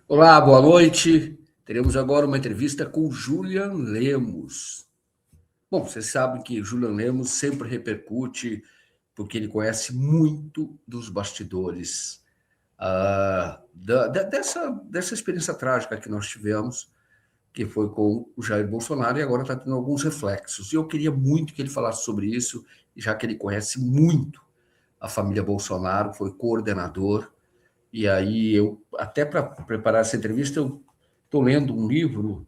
Olá, boa noite. Teremos agora uma entrevista com Julian Lemos. Bom, vocês sabem que Julian Lemos sempre repercute porque ele conhece muito dos bastidores dessa experiência trágica que nós tivemos, que foi com o Jair Bolsonaro, e agora está tendo alguns reflexos. E eu queria muito que ele falasse sobre isso, já que ele conhece muito a família Bolsonaro, foi coordenador. E aí eu, até para preparar essa entrevista, eu estou lendo um livro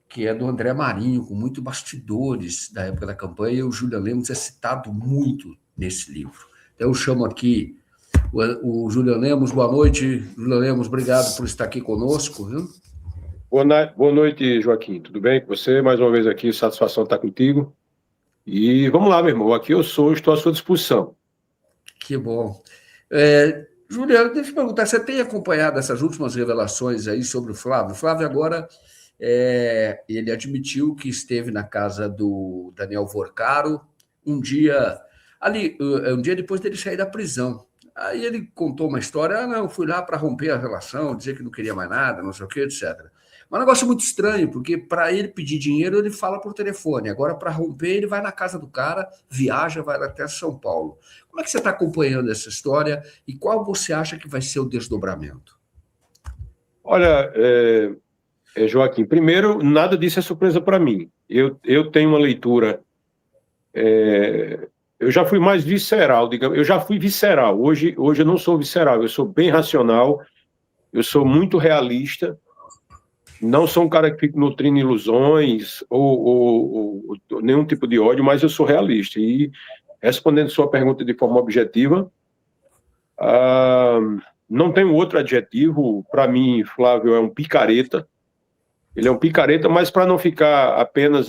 que é do André Marinho, com muitos bastidores da época da campanha, e o Julian Lemos é citado muito nesse livro. Então eu chamo aqui o Julian Lemos. Boa noite, Julian Lemos, obrigado por estar aqui conosco. Viu? Boa noite, Joaquim. Tudo bem com você? Mais uma vez aqui, satisfação estar contigo. E vamos lá, meu irmão. Aqui estou à sua disposição. Que bom. Juliano, deixa eu perguntar, você tem acompanhado essas últimas revelações aí sobre o Flávio? O Flávio agora, ele admitiu que esteve na casa do Daniel Vorcaro um dia, um dia depois dele sair da prisão. Aí ele contou uma história, não, fui lá para romper a relação, dizer que não queria mais nada, não sei o que, etc. Mas é um negócio muito estranho, porque para ele pedir dinheiro, ele fala por telefone. Agora, para romper, ele vai na casa do cara, viaja, vai até São Paulo. Como é que você está acompanhando essa história e qual você acha que vai ser o desdobramento? Olha, Joaquim, primeiro, nada disso é surpresa para mim. Eu tenho uma leitura. Eu já fui mais visceral, digamos. Eu já fui visceral. Hoje eu não sou visceral, eu sou bem racional, eu sou muito realista. Não sou um cara que fica nutrindo ilusões ou nenhum tipo de ódio, mas eu sou realista. E respondendo sua pergunta de forma objetiva, não tem outro adjetivo. Para mim, Flávio é um picareta. Ele é um picareta, mas para não ficar apenas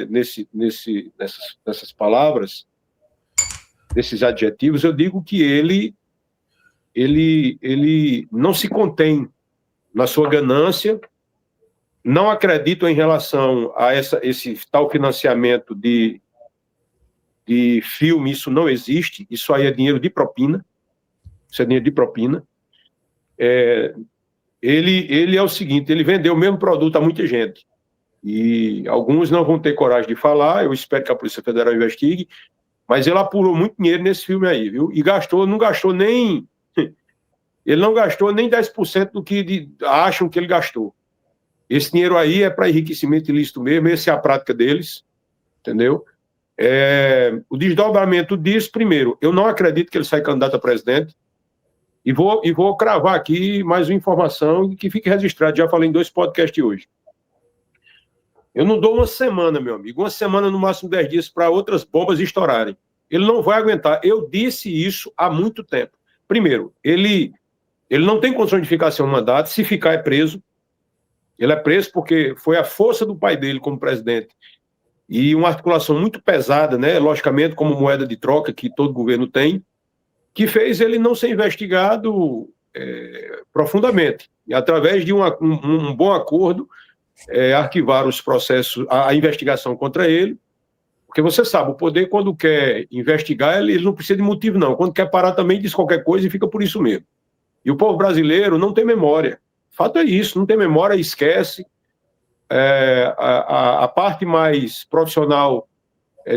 nessas palavras, nesses adjetivos, eu digo que ele não se contém na sua ganância. Não acredito em relação a esse tal financiamento de filme, isso não existe, isso aí é dinheiro de propina, isso é dinheiro de propina. Ele é o seguinte, ele vendeu o mesmo produto a muita gente, e alguns não vão ter coragem de falar, eu espero que a Polícia Federal investigue, mas ele apurou muito dinheiro nesse filme aí, viu? E não gastou nem 10% do que acham que ele gastou. Esse dinheiro aí é para enriquecimento ilícito mesmo, essa é a prática deles, entendeu? O desdobramento disso, primeiro, eu não acredito que ele saia candidato a presidente, e vou cravar aqui mais uma informação que fique registrado, já falei em 2 podcasts hoje. Eu não dou uma semana, meu amigo, uma semana, no máximo 10 dias, para outras bombas estourarem. Ele não vai aguentar. Eu disse isso há muito tempo. Primeiro, ele não tem condição de ficar sem um mandato, se ficar é preso. Ele é preso porque foi a força do pai dele como presidente e uma articulação muito pesada, né, logicamente, como moeda de troca que todo governo tem, que fez ele não ser investigado profundamente. E através de um bom acordo, arquivar os processos, a investigação contra ele, porque você sabe, o poder, quando quer investigar, ele não precisa de motivo, não. Quando quer parar também, diz qualquer coisa e fica por isso mesmo. E o povo brasileiro não tem memória. Fato é isso, não tem memória, esquece. A parte mais profissional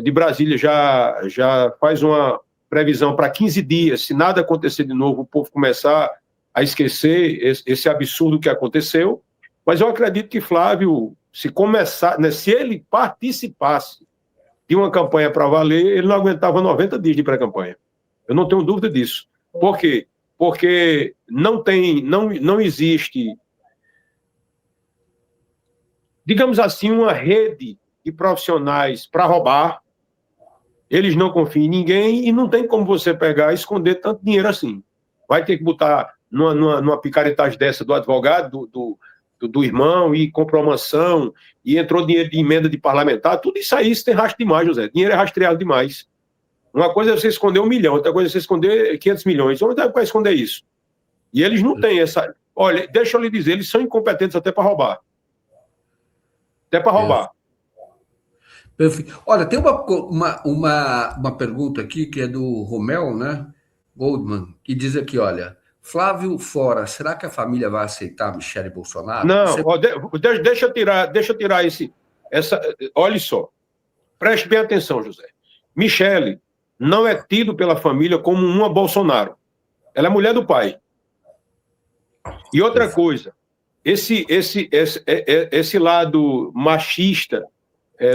de Brasília já faz uma previsão para 15 dias, se nada acontecer de novo, o povo começar a esquecer esse absurdo que aconteceu. Mas eu acredito que Flávio, se ele participasse de uma campanha para valer, ele não aguentava 90 dias de pré-campanha. Eu não tenho dúvida disso. Por quê? Porque não existe, digamos assim, uma rede de profissionais para roubar. Eles não confiam em ninguém e não tem como você pegar e esconder tanto dinheiro assim. Vai ter que botar numa picaretagem dessa do advogado, do irmão, e comprou uma mansão, e entrou dinheiro de emenda de parlamentar. Tudo isso aí, isso tem rastro demais, José. Dinheiro é rastreado demais. Uma coisa é você esconder 1 milhão, outra coisa é você esconder 500 milhões. Onde é que vai esconder isso? E eles não têm essa... Olha, deixa eu lhe dizer, eles são incompetentes até para roubar. Até para roubar. Perfeito. Olha, tem uma pergunta aqui que é do Romel, né? Goldman, que diz aqui, olha, Flávio fora, será que a família vai aceitar Michele Bolsonaro? Não, ó, deixa eu tirar olha só, preste bem atenção, José. Michele não é tido pela família como uma Bolsonaro. Ela é mulher do pai. E outra coisa, esse lado machista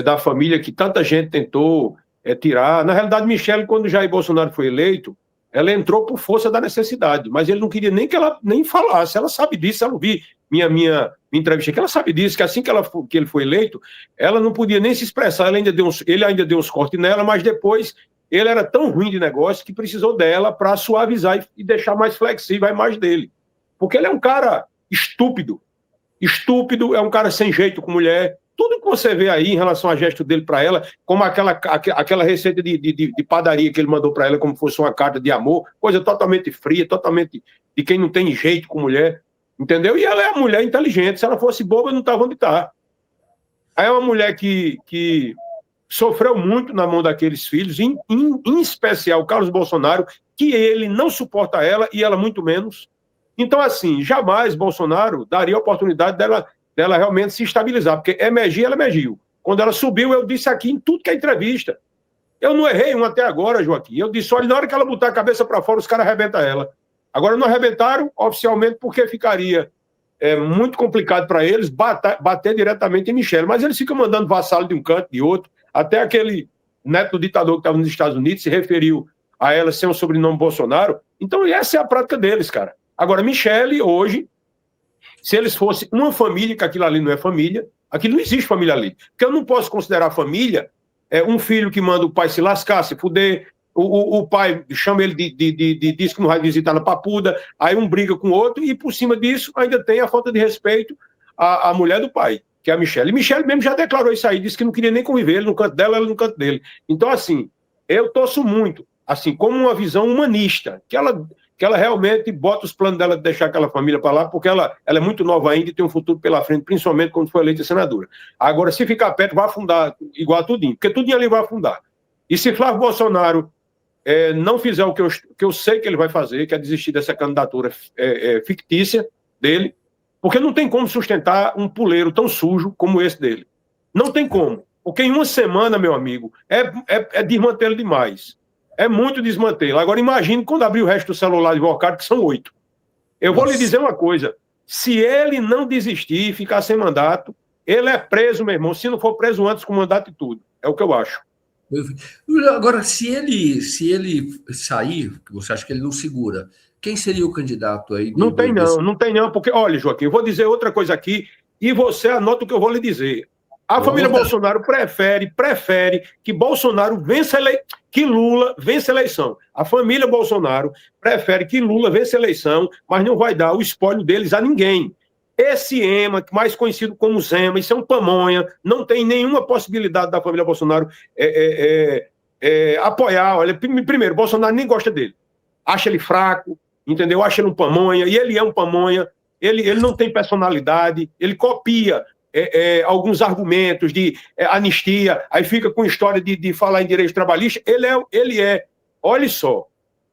da família que tanta gente tentou tirar. Na realidade, Michele, quando Jair Bolsonaro foi eleito, ela entrou por força da necessidade, mas ele não queria nem que ela nem falasse. Ela sabe disso, ela ouviu minha entrevista, que ela sabe disso, que assim que ele foi eleito, ela não podia nem se expressar. Ele ainda deu uns cortes nela, mas depois ele era tão ruim de negócio que precisou dela para suavizar e deixar mais flexível a imagem dele. Porque ele é um cara estúpido, é um cara sem jeito com mulher. Tudo que você vê aí em relação a gesto dele para ela, como aquela receita de padaria que ele mandou para ela, como fosse uma carta de amor, coisa totalmente fria, totalmente de quem não tem jeito com mulher, entendeu? E ela é uma mulher inteligente, se ela fosse boba, não estava onde está. Aí é uma mulher que sofreu muito na mão daqueles filhos, em especial o Carlos Bolsonaro, que ele não suporta ela e ela muito menos. Então, assim, jamais Bolsonaro daria a oportunidade dela realmente se estabilizar, porque emergir, ela emergiu. Quando ela subiu, eu disse aqui em tudo que é entrevista. Eu não errei um até agora, Joaquim. Eu disse, olha, na hora que ela botar a cabeça para fora, os caras arrebentam ela. Agora, não arrebentaram oficialmente porque ficaria muito complicado para eles bater diretamente em Michele. Mas eles ficam mandando vassalo de um canto, de outro. Até aquele neto do ditador que estava nos Estados Unidos se referiu a ela sem o sobrenome Bolsonaro. Então, essa é a prática deles, cara. Agora, Michele, hoje, se eles fossem uma família, que aquilo ali não é família, aqui não existe família ali. Porque eu não posso considerar família um filho que manda o pai se lascar, se fuder, o pai chama ele diz que não vai visitar na papuda, aí um briga com o outro, e por cima disso ainda tem a falta de respeito à mulher do pai, que é a Michele. E Michele mesmo já declarou isso aí, disse que não queria nem conviver, ele no canto dela, ela no canto dele. Então, assim, eu torço muito, assim, como uma visão humanista, que ela realmente bota os planos dela de deixar aquela família para lá, porque ela é muito nova ainda e tem um futuro pela frente, principalmente quando for eleita senadora. Agora, se ficar perto, vai afundar igual a tudinho, porque tudinho ali vai afundar. E se Flávio Bolsonaro não fizer o que eu sei que ele vai fazer, que é desistir dessa candidatura fictícia dele, porque não tem como sustentar um puleiro tão sujo como esse dele. Não tem como. Porque em uma semana, meu amigo, é desmantelo demais. É muito desmantelo. Agora, imagine quando abrir o resto do celular de Vocado, que são 8. Eu vou lhe dizer uma coisa. Se ele não desistir e ficar sem mandato, ele é preso, meu irmão. Se não for preso antes com mandato e tudo. É o que eu acho. Agora, se ele sair, que você acha que ele não segura, quem seria o candidato aí? Não tem não, porque, olha, Joaquim, eu vou dizer outra coisa aqui e você anota o que eu vou lhe dizer. A família Bolsonaro prefere que Bolsonaro vença que Lula vença a eleição. A família Bolsonaro prefere que Lula vença a eleição, mas não vai dar o espólio deles a ninguém. Esse EMA, mais conhecido como Zema, isso é um pamonha, não tem nenhuma possibilidade da família Bolsonaro apoiar. Olha, primeiro, Bolsonaro nem gosta dele. Acha ele fraco, entendeu? Acha ele um pamonha, e ele é um pamonha, ele não tem personalidade, ele copia alguns argumentos de anistia, aí fica com história de falar em direito trabalhista. Olha só,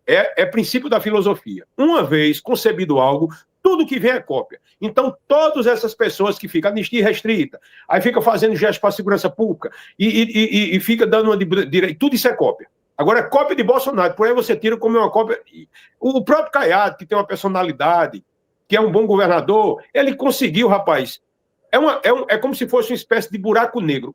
é princípio da filosofia. Uma vez concebido algo, tudo que vem é cópia. Então, todas essas pessoas que ficam anistia restrita, aí fica fazendo gestos para a segurança pública e fica dando uma direito, tudo isso é cópia. Agora, é cópia de Bolsonaro, por aí você tira como é uma cópia. O próprio Caiado, que tem uma personalidade, que é um bom governador, ele conseguiu, rapaz. É como se fosse uma espécie de buraco negro.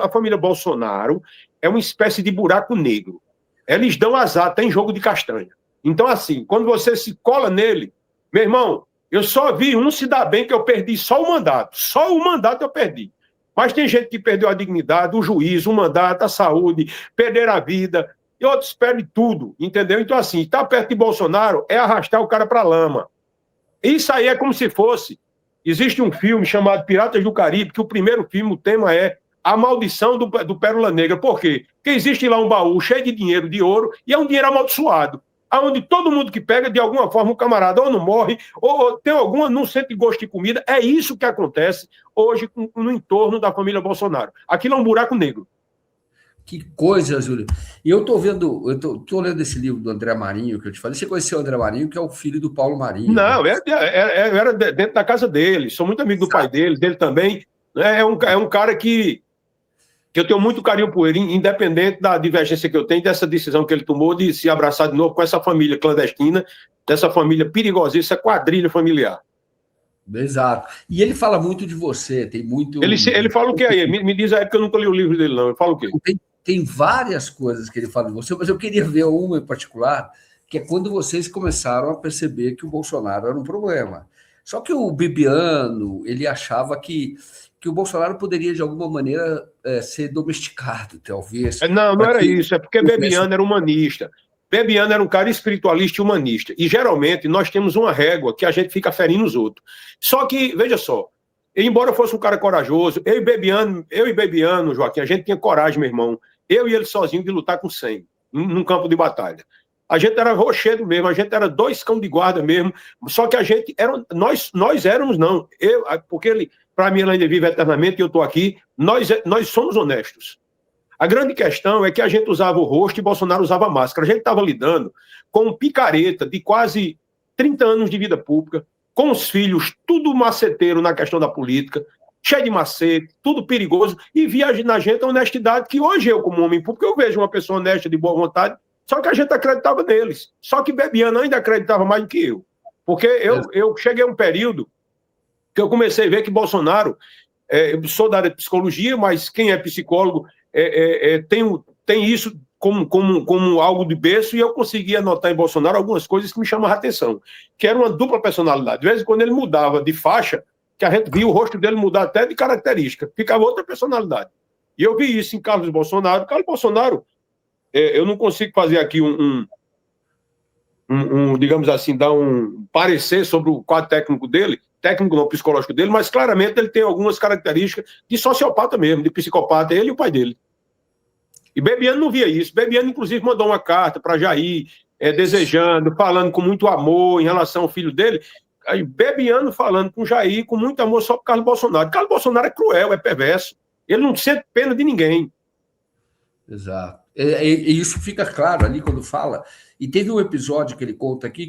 A família Bolsonaro é uma espécie de buraco negro. Eles dão azar, tem jogo de castanha. Então, assim, quando você se cola nele, meu irmão, eu só vi um se dar bem, que eu perdi só o mandato. Só o mandato eu perdi. Mas tem gente que perdeu a dignidade, o juízo, o mandato, a saúde, perderam a vida, e outros perdem tudo, entendeu? Então, assim, estar perto de Bolsonaro é arrastar o cara para a lama. Isso aí é como se fosse... Existe um filme chamado Piratas do Caribe, que o primeiro filme, o tema é A Maldição do Pérola Negra. Por quê? Porque existe lá um baú cheio de dinheiro, de ouro, e é um dinheiro amaldiçoado, onde todo mundo que pega, de alguma forma, o camarada ou não morre, ou tem alguma, não sente gosto de comida. É isso que acontece hoje no entorno da família Bolsonaro. Aquilo é um buraco negro. Que coisa, Júlio. E eu estou lendo esse livro do André Marinho, que eu te falei. Você conheceu o André Marinho, que é o filho do Paulo Marinho, né? Não, era dentro da casa dele. Sou muito amigo do pai dele também. É um cara que eu tenho muito carinho por ele, independente da divergência que eu tenho, dessa decisão que ele tomou de se abraçar de novo com essa família clandestina, dessa família perigosíssima, essa quadrilha familiar. Exato. E ele fala muito de você, tem muito. Ele fala o que aí? Me diz aí, porque eu nunca li o livro dele, não. Ele fala o quê? Tem várias coisas que ele fala de você, mas eu queria ver uma em particular, que é quando vocês começaram a perceber que o Bolsonaro era um problema. Só que o Bibiano, ele achava que o Bolsonaro poderia, de alguma maneira, ser domesticado, talvez. Não era isso. É porque Bebiano era humanista. Bebiano era um cara espiritualista e humanista. E, geralmente, nós temos uma régua que a gente fica ferindo os outros. Só que, veja só, embora eu fosse um cara corajoso, eu e Bebiano, Joaquim, a gente tinha coragem, meu irmão, eu e ele sozinho, de lutar com 100, num campo de batalha. A gente era rochedo mesmo, a gente era 2 cão de guarda mesmo, só que a gente era, nós éramos, não, porque ele, para mim, ele ainda vive eternamente e eu estou aqui, nós somos honestos. A grande questão é que a gente usava o rosto e Bolsonaro usava máscara. A gente estava lidando com um picareta de quase 30 anos de vida pública, com os filhos, tudo maceteiro na questão da política, cheio de macete, tudo perigoso, e via na gente a honestidade que hoje eu, como homem público, eu vejo uma pessoa honesta, de boa vontade, só que a gente acreditava neles. Só que Bebiano ainda acreditava mais do que eu. Porque eu cheguei a um período que eu comecei a ver que Bolsonaro, eu sou da área de psicologia, mas quem é psicólogo tem isso como algo de berço, e eu conseguia notar em Bolsonaro algumas coisas que me chamavam a atenção, que era uma dupla personalidade. De vez em quando ele mudava de faixa, que a gente via o rosto dele mudar até de característica, ficava outra personalidade. E eu vi isso em Carlos Bolsonaro. Carlos Bolsonaro, eu não consigo fazer aqui digamos assim, dar um parecer sobre o quadro técnico dele, técnico não psicológico dele, mas claramente ele tem algumas características de sociopata mesmo, de psicopata, ele e o pai dele. E Bebiano não via isso. Bebiano, inclusive, mandou uma carta para Jair, desejando, falando com muito amor em relação ao filho dele. Aí, Bebiano falando com Jair, com muito amor, só por Carlos Bolsonaro. Carlos Bolsonaro é cruel, é perverso. Ele não sente pena de ninguém. Exato. E isso fica claro ali quando fala. E teve um episódio que ele conta aqui